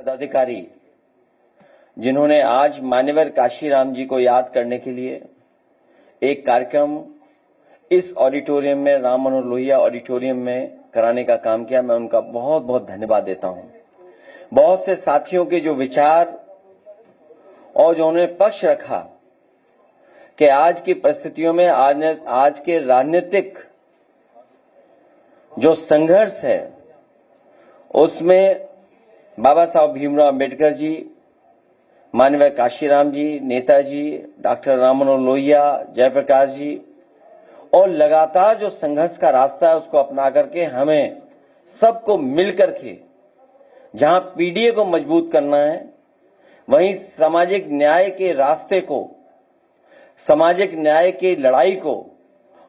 पदाधिकारी जिन्होंने आज मान्यवर काशीराम जी को याद करने के लिए एक कार्यक्रम इस ऑडिटोरियम में, राम मनोहर लोहिया ऑडिटोरियम में कराने का काम किया, मैं उनका बहुत बहुत धन्यवाद देता हूं। बहुत से साथियों के जो विचार और जो उन्होंने पक्ष रखा कि आज की परिस्थितियों में आज के राजनीतिक जो संघर्ष है उसमें बाबा साहब भीमराव अम्बेडकर जी, माननीय काशीराम जी, नेताजी डॉक्टर राम मनोहर लोहिया, जयप्रकाश जी और लगातार जो संघर्ष का रास्ता है उसको अपना करके हमें सबको मिलकर के जहां पीडीए को मजबूत करना है, वहीं सामाजिक न्याय के रास्ते को, सामाजिक न्याय की लड़ाई को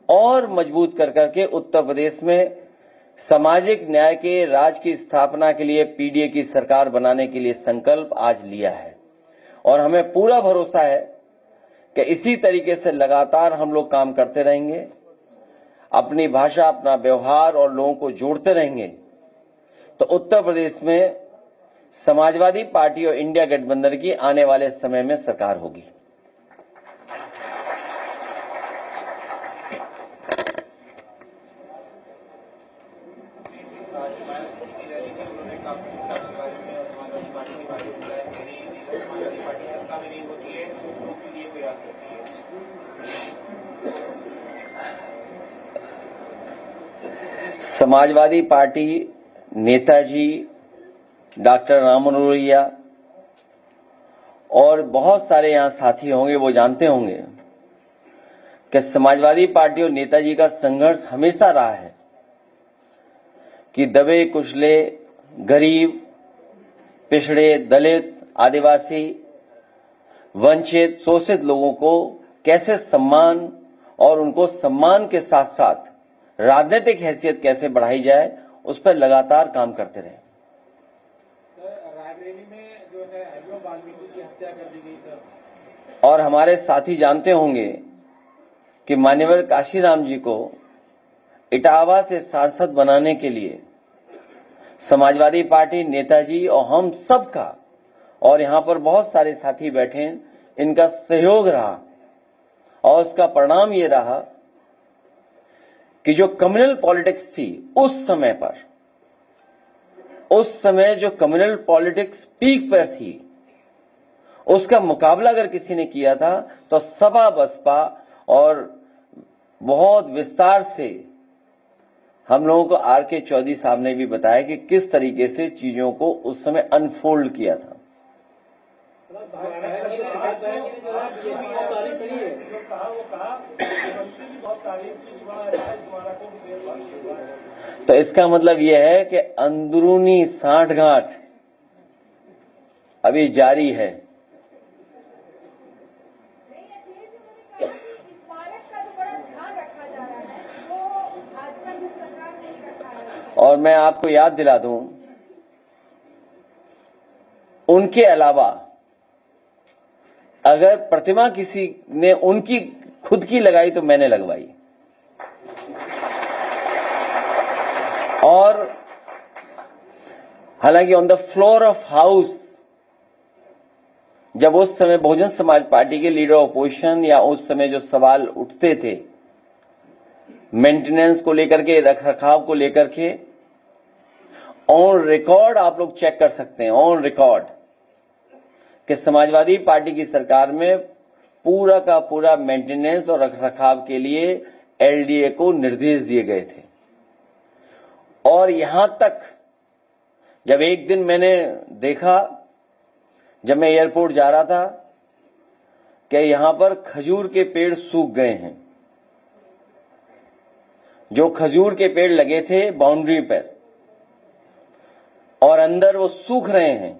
और मजबूत कर करके उत्तर प्रदेश में सामाजिक न्याय के राज की स्थापना के लिए पीडीए की सरकार बनाने के लिए संकल्प आज लिया है। और हमें पूरा भरोसा है कि इसी तरीके से लगातार हम लोग काम करते रहेंगे, अपनी भाषा, अपना व्यवहार और लोगों को जोड़ते रहेंगे, तो उत्तर प्रदेश में समाजवादी पार्टी और इंडिया गठबंधन की आने वाले समय में सरकार होगी। समाजवादी पार्टी, नेताजी डॉक्टर राम मनोहर लोहिया और बहुत सारे यहां साथी होंगे, वो जानते होंगे कि समाजवादी पार्टी और नेताजी का संघर्ष हमेशा रहा है कि दबे कुचले, गरीब, पिछड़े, दलित, आदिवासी, वंचित, शोषित लोगों को कैसे सम्मान और उनको सम्मान के साथ साथ राजनीतिक हैसियत कैसे बढ़ाई जाए, उस पर लगातार काम करते रहे। रायबरेली में जो है हरिओम वाल्मीकि की हत्या कर दी गई सर। और हमारे साथी जानते होंगे कि मान्यवर काशीराम जी को इटावा से सांसद बनाने के लिए समाजवादी पार्टी, नेताजी और हम सब का, और यहां पर बहुत सारे साथी बैठे हैं, इनका सहयोग रहा। और उसका परिणाम ये रहा कि जो कम्युनल पॉलिटिक्स थी उस समय पर, उस समय जो कम्युनल पॉलिटिक्स पीक पर थी, उसका मुकाबला अगर किसी ने किया था तो सपा बसपा, और बहुत विस्तार से हम लोगों को आर.के. चौधरी साहब ने भी बताया कि किस तरीके से चीजों को उस समय अनफोल्ड किया था। तो इसका मतलब यह है कि अंदरूनी सांठगांठ अभी जारी है। और मैं आपको याद दिला दूं, उनके अलावा अगर प्रतिमा किसी ने उनकी खुद की लगाई तो मैंने लगवाई। और हालांकि on the floor of house, जब उस समय बहुजन समाज पार्टी के लीडर ऑपोजिशन या उस समय जो सवाल उठते थे मेंटेनेंस को लेकर के, रखरखाव को लेकर के, ऑन रिकॉर्ड आप लोग चेक कर सकते हैं, ऑन रिकॉर्ड, कि समाजवादी पार्टी की सरकार में पूरा का पूरा मेंटेनेंस और रखरखाव के लिए एलडीए को निर्देश दिए गए थे। और यहां तक जब एक दिन मैंने देखा, जब मैं एयरपोर्ट जा रहा था, कि यहां पर खजूर के पेड़ सूख गए हैं। जो खजूर के पेड़ लगे थे बाउंड्री पर और अंदर वो सूख रहे हैं,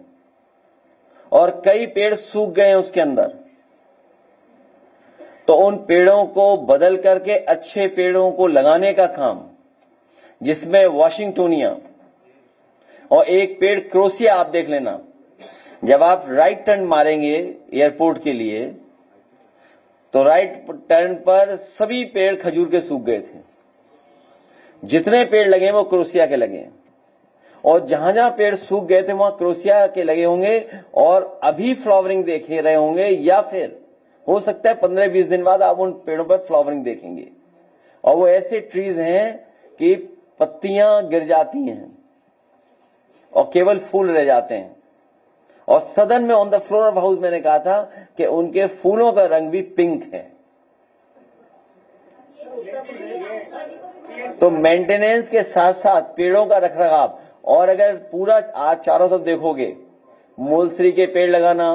और कई पेड़ सूख गए हैं उसके अंदर। तो उन पेड़ों को बदल करके अच्छे पेड़ों को लगाने का काम, जिसमें वाशिंगटोनिया और एक पेड़ क्रोसिया, आप देख लेना, जब आप राइट टर्न मारेंगे एयरपोर्ट के लिए तो राइट टर्न पर सभी पेड़ खजूर के सूख गए थे। जितने पेड़ लगे वो क्रोसिया के लगे, और जहां जहां पेड़ सूख गए थे वहां क्रोसिया के लगे होंगे और अभी फ्लावरिंग देख रहे होंगे, या फिर हो सकता है 15-20 दिन बाद आप उन पेड़ों पर फ्लावरिंग देखेंगे। और वो ऐसे ट्रीज हैं कि पत्तियां गिर जाती हैं और केवल फूल रह जाते हैं। और सदन में on the floor of house मैंने कहा था कि उनके फूलों का रंग भी पिंक है। तो मेंटेनेंस के साथ साथ पेड़ों का रखरखाव, और अगर पूरा आज चारों तरफ देखोगे, मूलश्री के पेड़ लगाना,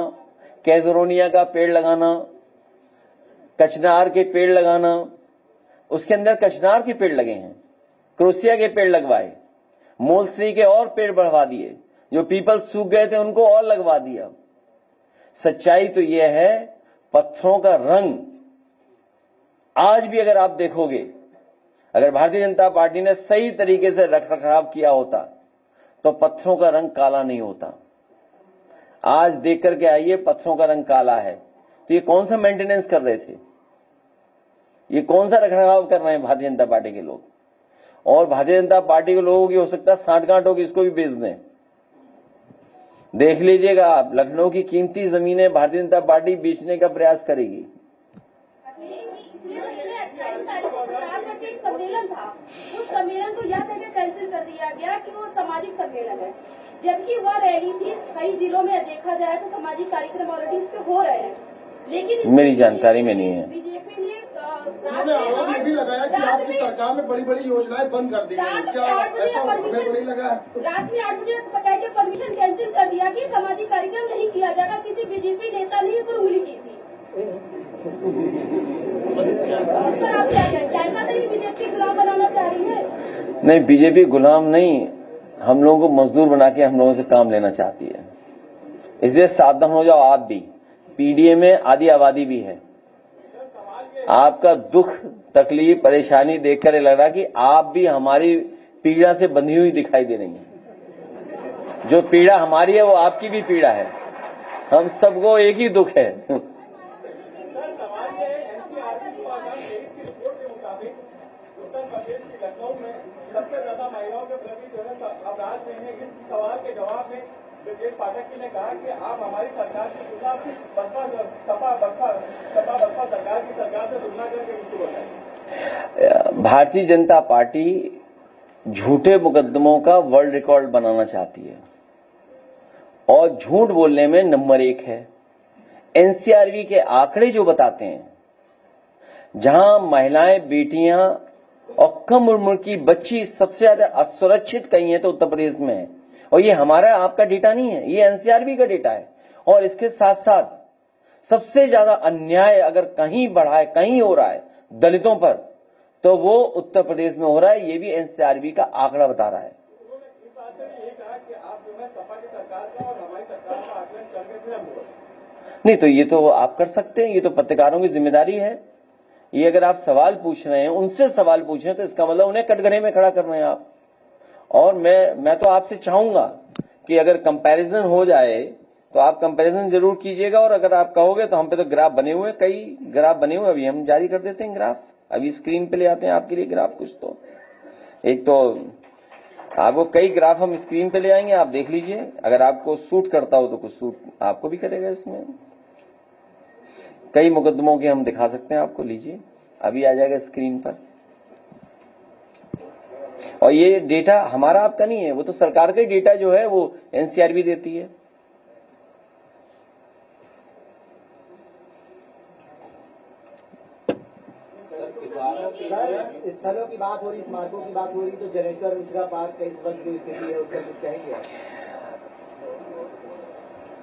कैजरोनिया का पेड़ लगाना, कचनार के पेड़ लगाना, उसके अंदर कचनार के पेड़ लगे हैं, क्रोसिया के पेड़ लगवाए, मूलश्री के और पेड़ बढ़वा दिए, जो पीपल सूख गए थे उनको और लगवा दिया। सच्चाई तो यह है, पत्थरों का रंग आज भी अगर आप देखोगे, अगर भारतीय जनता पार्टी ने सही तरीके से रखरखाव किया होता तो पत्थरों का रंग काला नहीं होता। आज देख करके आइए, पत्थरों का रंग काला है। तो ये कौन सा मेंटेनेंस कर रहे थे, ये कौन सा रखरखाव कर रहे हैं भारतीय जनता पार्टी के लोग? और भारतीय जनता पार्टी के लोगों की हो सकता है सांठगांठ होगी, इसको भी बेच दें। देख लीजिएगा आप, लखनऊ की कीमती जमीनें भारतीय जनता पार्टी बेचने का प्रयास करेगी। सम्मेलन था, उस सम्मेलन को यह कहकर कैंसिल कर दिया गया कि वो सामाजिक सम्मेलन है, जबकि वह रैली थी। कई जिलों में देखा जाए तो सामाजिक कार्यक्रम ऑलरेडी इस पे हो रहे हैं, लेकिन मेरी जानकारी में नहीं है। बीजेपी ने आरोप ये भी लगाया कि आपकी सरकार में बड़ी बड़ी योजनाएं बंद कर दी गई, क्या ऐसा हमें तो नहीं लगा? रात में 8 बजे बताया कि परमिशन कैंसिल कर दिया कि सामाजिक कार्यक्रम नहीं किया जाएगा। किसी बीजेपी नेता ने इस पर उंगली की थी। उस पर आप क्या कहें? क्या ऐसा नहीं बीजेपी गुलाम बनाना चाह रही है? नहीं, बीजेपी गुलाम नहीं, हम लोगों को मजदूर बना के हम लोगों से काम लेना चाहती है। इसलिए सावधान हो जाओ आप भी। पीडीए में आधी आबादी भी है। आपका दुख, तकलीफ, परेशानी देखकर ये लग रहा कि आप भी हमारी पीड़ा से बंधी हुई दिखाई दे रही हैं। जो पीड़ा हमारी है वो आपकी भी पीड़ा है। हम सबको एक ही दुख है। लखनऊ में सबसे ज्यादा महिलाओं के प्रति जो है अपराध में है। इस सवाल के जवाब में ब्रजेश पाठक जी ने कहा कि आप हमारी सरकार की तुलना सपा सरकार की सरकार से तुलना करके इसको बताएं। भारतीय जनता पार्टी झूठे मुकदमों का वर्ल्ड रिकॉर्ड बनाना चाहती है और झूठ बोलने में नंबर 1 है। एनसीआरबी के आंकड़े जो बताते हैं, जहां महिलाएं, बेटियां और कम उम्र की बच्ची सबसे ज्यादा असुरक्षित कहीं है तो उत्तर प्रदेश में है। और ये हमारा आपका डेटा नहीं है, ये एनसीआरबी का डेटा है। और इसके साथ साथ सबसे ज्यादा अन्याय अगर कहीं बढ़ा है, कहीं हो रहा है दलितों पर, तो वो उत्तर प्रदेश में हो रहा है। ये भी एनसीआरबी का आंकड़ा बता रहा है। नहीं तो ये तो आप कर सकते हैं, ये तो पत्रकारों की जिम्मेदारी है। ये अगर आप सवाल पूछ रहे हैं, उनसे सवाल पूछ रहे हैं, तो इसका मतलब उन्हें कटघरे में खड़ा कर रहे हैं आप। और मैं तो आपसे चाहूंगा कि अगर कंपैरिजन हो जाए तो आप कंपैरिजन जरूर कीजिएगा। और अगर आप कहोगे तो हम पे तो ग्राफ बने हुए, कई ग्राफ बने हुए, अभी हम जारी कर देते हैं ग्राफ। अभी स्क्रीन पे ले आते हैं आपके लिए ग्राफ। कुछ तो एक तो आपको कई ग्राफ हम स्क्रीन पे ले आएंगे, आप देख लीजिए। अगर आपको सूट करता हो तो कुछ सूट आपको भी करेगा। इसमें कई मुकदमों के हम दिखा सकते हैं आपको, लीजिए अभी आ जाएगा स्क्रीन पर। और ये डेटा हमारा आपका नहीं है, वो तो सरकार का ही डेटा जो है वो एनसीआरबी देती है। स्थलों की बात हो रही, स्मारकों की बात हो रही, तो जनेश्वर मिश्रा पार्क का इस वक्त जो स्थिति है उसका कुछ कहेंगे?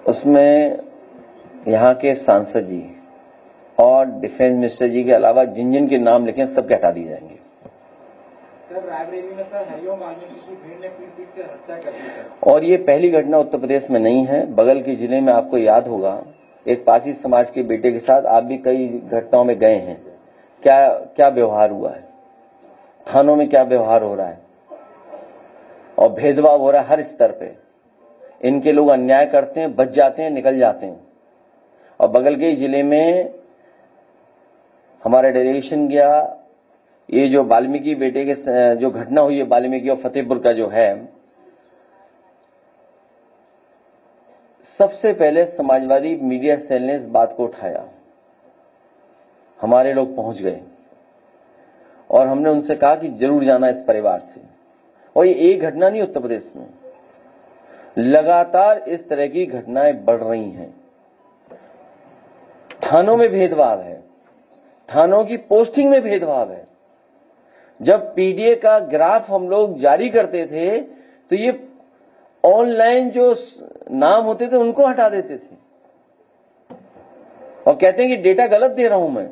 उसमें यहाँ के सांसद जी और डिफेंस मिनिस्टर जी के अलावा जिन जिन के नाम लिखे सब हटा दिए जाएंगे। सर, रायबरेली में सर हरिओम वाल्मीकि की भीड़ ने पीट के हत्या कर दी सर। और ये पहली घटना उत्तर प्रदेश में नहीं है। बगल के जिले में आपको याद होगा, एक पासी समाज के बेटे के साथ आप भी कई घटनाओं में गए हैं। क्या व्यवहार हुआ है, थानों में क्या व्यवहार हो रहा है, और भेदभाव हो रहा है हर स्तर पे। इनके लोग अन्याय करते हैं, बच जाते हैं, निकल जाते हैं। और बगल के जिले में हमारा डेलीगेशन गया, ये जो वाल्मीकि बेटे के जो घटना हुई है वाल्मीकि और फतेहपुर का जो है, सबसे पहले समाजवादी मीडिया सेल ने इस बात को उठाया, हमारे लोग पहुंच गए और हमने उनसे कहा कि जरूर जाना इस परिवार से। और ये एक घटना नहीं, उत्तर प्रदेश में लगातार इस तरह की घटनाएं बढ़ रही हैं। थानों में भेदभाव है, थानों की पोस्टिंग में भेदभाव है। जब पीडीए का ग्राफ हम लोग जारी करते थे तो ये ऑनलाइन जो नाम होते थे उनको हटा देते थे और कहते हैं कि डेटा गलत दे रहा हूं मैं,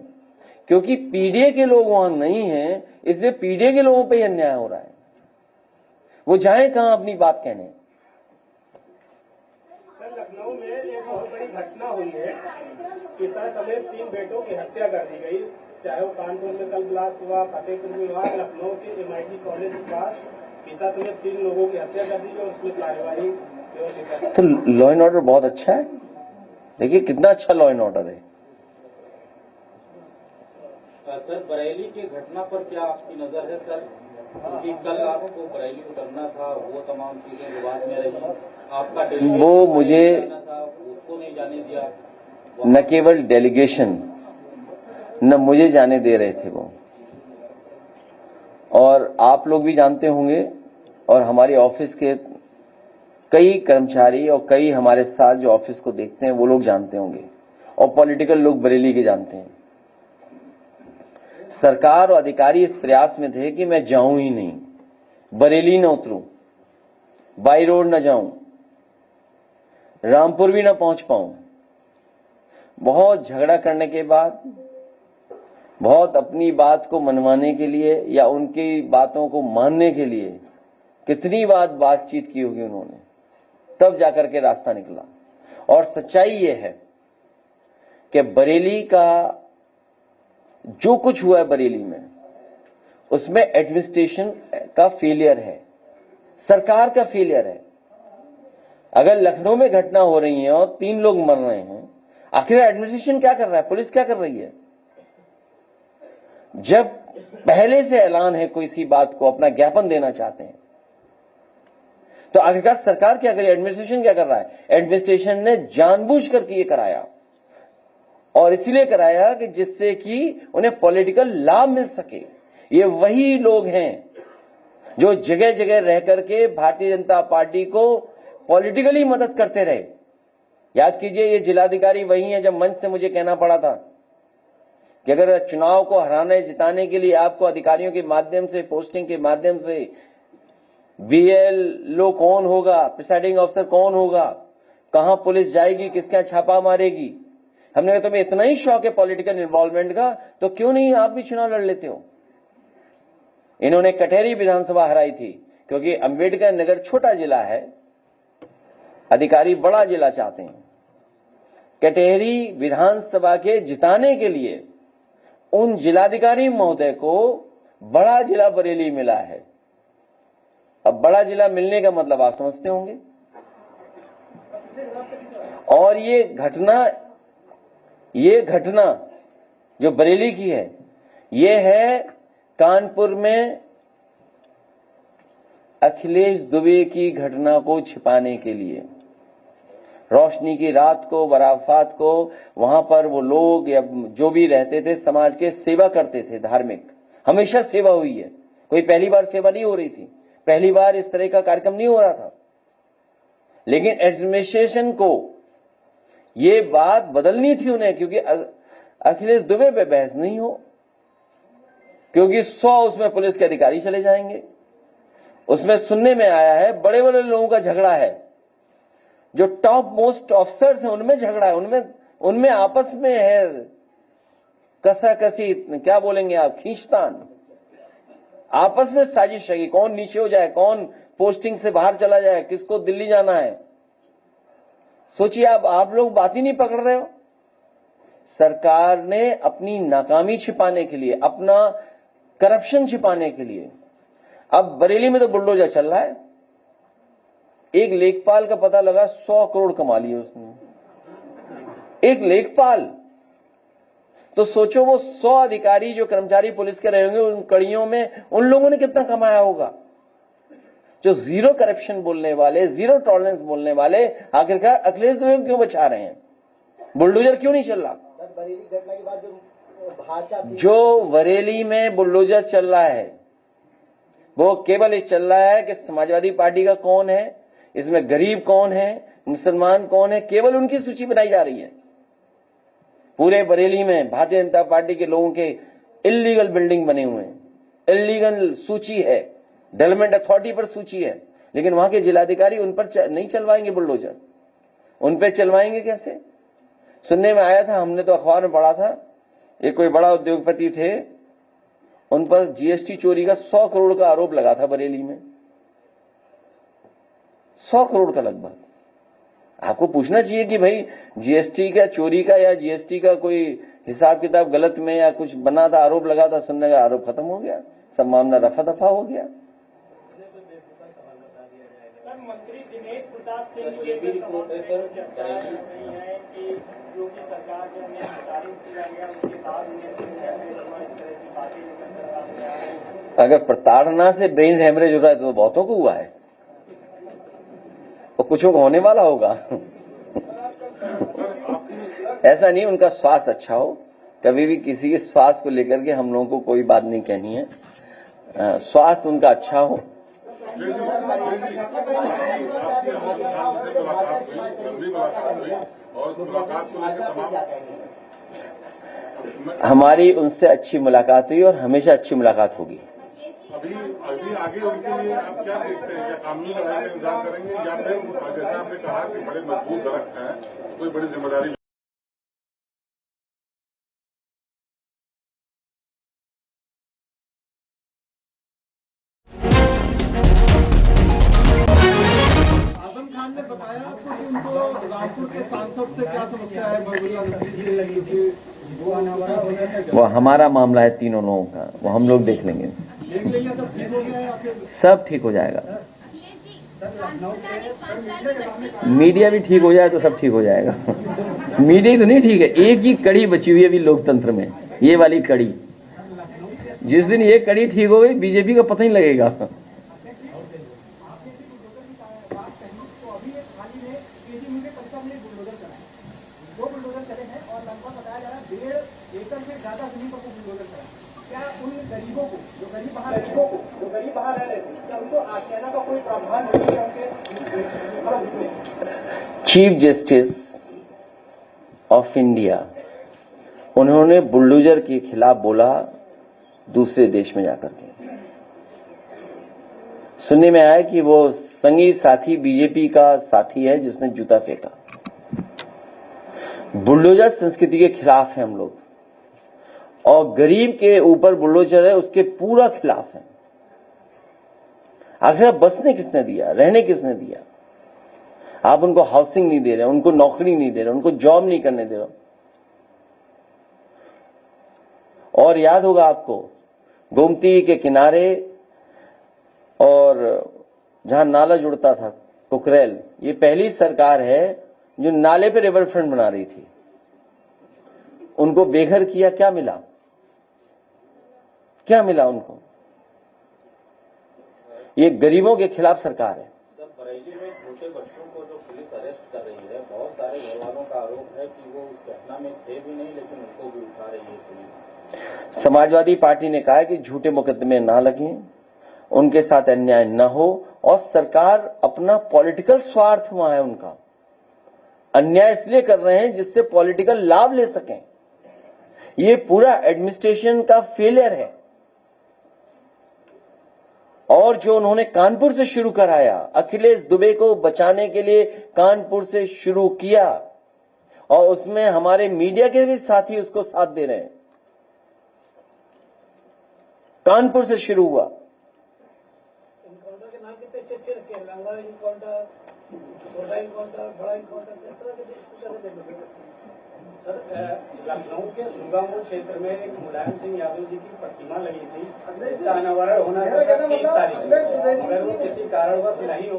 क्योंकि पीडीए के लोग वहां नहीं हैं, इसलिए पीडीए के लोगों पे अन्याय हो रहा है। वो जाए कहां अपनी बात कहने। सर, लखनऊ में एक बहुत बड़ी घटना हुई है, पिता समेत 3 बेटों की हत्या कर दी गई, चाहे वो कानपुर में कल ब्लास्ट हुआ, फतेहपुर में हुआ, लखनऊ के MIT कॉलेज के पास पिता समेत 3 लोगों की हत्या कर दी गई और उसमें कार्यवाही। तो लॉ एंड ऑर्डर बहुत अच्छा है, देखिए कितना अच्छा लॉ एंड ऑर्डर है। सर, बरेली की घटना पर क्या आपकी नजर है सर? क्योंकि कल आपको बरेली उतरना था, वो तमाम चीजें विवाद में रही, आपका वो मुझे उसको नहीं जाने दिया। न केवल डेलीगेशन, न मुझे जाने दे रहे थे वो, और आप लोग भी जानते होंगे और हमारे ऑफिस के कई कर्मचारी और कई हमारे साथ जो ऑफिस को देखते हैं वो लोग जानते होंगे, और पॉलिटिकल लोग बरेली के जानते हैं। सरकार और अधिकारी इस प्रयास में थे कि मैं जाऊं ही नहीं, बरेली न उतरूं, बाई रोड न जाऊं, रामपुर भी न पहुंच पाऊं। बहुत झगड़ा करने के बाद, बहुत अपनी बात को मनवाने के लिए या उनकी बातों को मानने के लिए कितनी बातचीत की होगी उन्होंने, तब जाकर के रास्ता निकला। और सच्चाई ये है कि बरेली का जो कुछ हुआ है बरेली में, उसमें एडमिनिस्ट्रेशन का फेलियर है, सरकार का फेलियर है। अगर लखनऊ में घटना हो रही है और 3 लोग मर रहे हैं, आखिर एडमिनिस्ट्रेशन क्या कर रहा है, पुलिस क्या कर रही है? जब पहले से ऐलान है कोई सी बात को अपना ज्ञापन देना चाहते हैं, तो आखिरकार सरकार क्या करे, एडमिनिस्ट्रेशन क्या कर रहा है? एडमिनिस्ट्रेशन ने जानबूझ करके ये कराया, और इसलिए कराया कि जिससे कि उन्हें पॉलिटिकल लाभ मिल सके। ये वही लोग हैं जो जगह जगह रह करके भारतीय जनता पार्टी को पॉलिटिकली मदद करते रहे। याद कीजिए, ये जिलाधिकारी वही है जब मंच से मुझे कहना पड़ा था कि अगर चुनाव को हराने जिताने के लिए आपको अधिकारियों के माध्यम से, पोस्टिंग के माध्यम से BLO कौन होगा, प्रिसाइडिंग ऑफिसर कौन होगा, कहां पुलिस जाएगी, किसका छापा मारेगी, हमने कहा तुम्हें इतना ही शौक है पॉलिटिकल इन्वॉल्वमेंट का, तो क्यों नहीं आप भी चुनाव लड़ लेते हो। इन्होंने कटेहरी विधानसभा हराई थी क्योंकि अंबेडकर नगर छोटा जिला है, अधिकारी बड़ा जिला चाहते हैं। कटेहरी विधानसभा के जिताने के लिए उन जिलाधिकारी महोदय को बड़ा जिला बरेली मिला है। अब बड़ा जिला मिलने का मतलब आप समझते होंगे। और ये घटना जो बरेली की है, ये है कानपुर में अखिलेश दुबे की घटना को छिपाने के लिए। रोशनी की रात को, बराफात को, वहां पर वो लोग या जो भी रहते थे समाज के सेवा करते थे, धार्मिक, हमेशा सेवा हुई है, कोई पहली बार सेवा नहीं हो रही थी, पहली बार इस तरह का कार्यक्रम नहीं हो रहा था। लेकिन एडमिनिस्ट्रेशन को ये बात बदलनी थी उन्हें, क्योंकि अखिलेश दुबे पे बहस नहीं हो, क्योंकि 100 उसमें पुलिस के अधिकारी चले जाएंगे। उसमें सुनने में आया है बड़े बड़े लोगों का झगड़ा है, जो टॉप मोस्ट ऑफिसर्स हैं उनमें झगड़ा है, उनमें आपस में है कसाकसी, क्या बोलेंगे आप, खींचतान, आपस में साजिश है कि कौन नीचे हो जाए, कौन पोस्टिंग से बाहर चला जाए, किसको दिल्ली जाना है। सोचिए आप लोग बात ही नहीं पकड़ रहे हो। सरकार ने अपनी नाकामी छिपाने के लिए, अपना करप्शन छिपाने के लिए, अब बरेली में तो बुलडोजर चल रहा है। एक लेखपाल का पता लगा 100 करोड़ कमा लिए उसने, एक लेखपाल। तो सोचो वो 100 अधिकारी जो कर्मचारी पुलिस के रहे होंगे, उन कड़ियों में उन लोगों ने कितना कमाया होगा। जो जीरो करप्शन बोलने वाले, जीरो टॉलरेंस बोलने वाले, आखिरकार अखिलेश दुबे को क्यों बचा रहे हैं? बुलडोजर क्यों नहीं चल रहा? बरेली घटना के बाद भाषा जो बरेली में बुलडोजर चल रहा है वो केवल ये चल रहा है कि समाजवादी पार्टी का कौन है, इसमें गरीब कौन है, मुसलमान कौन है, केवल उनकी सूची बनाई जा रही है। पूरे बरेली में भारतीय जनता पार्टी के लोगों के इल्लीगल बिल्डिंग बने हुए हैं, इल्लीगल सूची है, डेवलपमेंट अथॉरिटी पर सूची है, लेकिन वहां के जिलाधिकारी उन पर नहीं चलवाएंगे बुलडोजर। उन पर चलवाएंगे कैसे? सुनने में आया था, हमने तो अखबार में पढ़ा था, एक कोई बड़ा उद्योगपति थे, उन पर जीएसटी चोरी का 100 करोड़ का आरोप लगा था बरेली में, 100 करोड़ का लगभग। आपको पूछना चाहिए कि भाई जीएसटी का चोरी का या जीएसटी का कोई हिसाब किताब गलत में या कुछ बना था, आरोप लगा था, सुनने का आरोप खत्म हो गया, सब मामला रफा दफा हो गया। मंत्री दिनेश प्रताप सिंह ये भी रिपोर्ट है सर कि जो कि सरकार ने विस्तारित किया गया उसके बाद अगर प्रताड़ना से ब्रेन हेमरेज हो रहा है तो बहुतों को हुआ है, और कुछों को होने वाला होगा। ऐसा नहीं उनका स्वास्थ्य अच्छा हो, कभी भी किसी के स्वास्थ्य को लेकर के हम लोगों को कोई बात नहीं कहनी है, स्वास्थ्य उनका अच्छा हो। हमारी उनसे अच्छी मुलाकात हुई और हमेशा अच्छी मुलाकात होगी। अभी आगे उनके लिए आप क्या देखते हैं? क्या कानूनी लड़ाई का इंतजार करेंगे या फिर जैसा आपने कहा कि बड़े मजबूत दरख्त हैं, कोई बड़ी जिम्मेदारी? आजम खान ने बताया आपको कि उनको रामपुर के सांसद से क्या समस्या है? वो हमारा मामला है, तीनों लोगों का, वो हम लोग देख लेंगे, सब ठीक हो जाएगा। मीडिया भी ठीक हो जाए तो सब ठीक हो जाएगा। मीडिया ही तो नहीं ठीक है, एक ही कड़ी बची हुई है अभी लोकतंत्र में, ये वाली कड़ी। जिस दिन ये कड़ी ठीक हो गई बीजेपी का पता ही लगेगा। जो गरीब बाहर रह रहे थे क्या उनको आशियाना का कोई प्रावधान नहीं है उनके? चीफ जस्टिस ऑफ इंडिया, उन्होंने बुलडोजर के खिलाफ बोला दूसरे देश में जाकर के। सुनने में आया कि वो संगी साथी बीजेपी का साथी है जिसने जूता फेंका। बुलडोजर संस्कृति के खिलाफ है हम लोग, और गरीब के ऊपर बुलडोजर है उसके पूरा खिलाफ है। आखिर बसने किसने दिया, रहने किसने दिया? आप उनको हाउसिंग नहीं दे रहे, उनको नौकरी नहीं दे रहे, उनको जॉब नहीं करने दे रहे। और याद होगा आपको, गोमती के किनारे और जहां नाला जुड़ता था कुकरेल, ये पहली सरकार है जो नाले पे रिवर फ्रंट बना रही थी। उनको बेघर किया, क्या मिला? क्या मिला उनको? ये गरीबों के खिलाफ सरकार है। सर, बरेली में छोटे बच्चों को जो पुलिस अरेस्ट कर रही है, बहुत सारे घर वालों का आरोप है कि वो उस घटना में थे भी नहीं, लेकिन उनको भी उठा रही है पुलिस। समाजवादी पार्टी ने कहा है कि झूठे मुकदमे ना लगें, उनके साथ अन्याय न हो, और सरकार अपना पॉलिटिकल स्वार्थ वहां है उनका, अन्याय इसलिए कर रहे हैं जिससे पॉलिटिकल लाभ ले सकें। ये पूरा एडमिनिस्ट्रेशन का फेलियर है। और जो उन्होंने कानपुर से शुरू कराया, अखिलेश दुबे को बचाने के लिए कानपुर से शुरू किया, और उसमें हमारे मीडिया के भी साथी उसको साथ दे रहे हैं। कानपुर से शुरू हुआ। इनकाउंटर के नाम कितने अच्छे रखे हैं, लंगा इनकाउंटर, छोटा इनकाउंटर, बड़ा इनकाउंटर, किस तरह के सर, लखनऊ के सुगामो क्षेत्र में एक मुलायम सिंह यादव जी की प्रतिमा लगी थी, इसका अनावरण होना था 30 तारीख को, अगर वो किसी कारणवश नहीं हो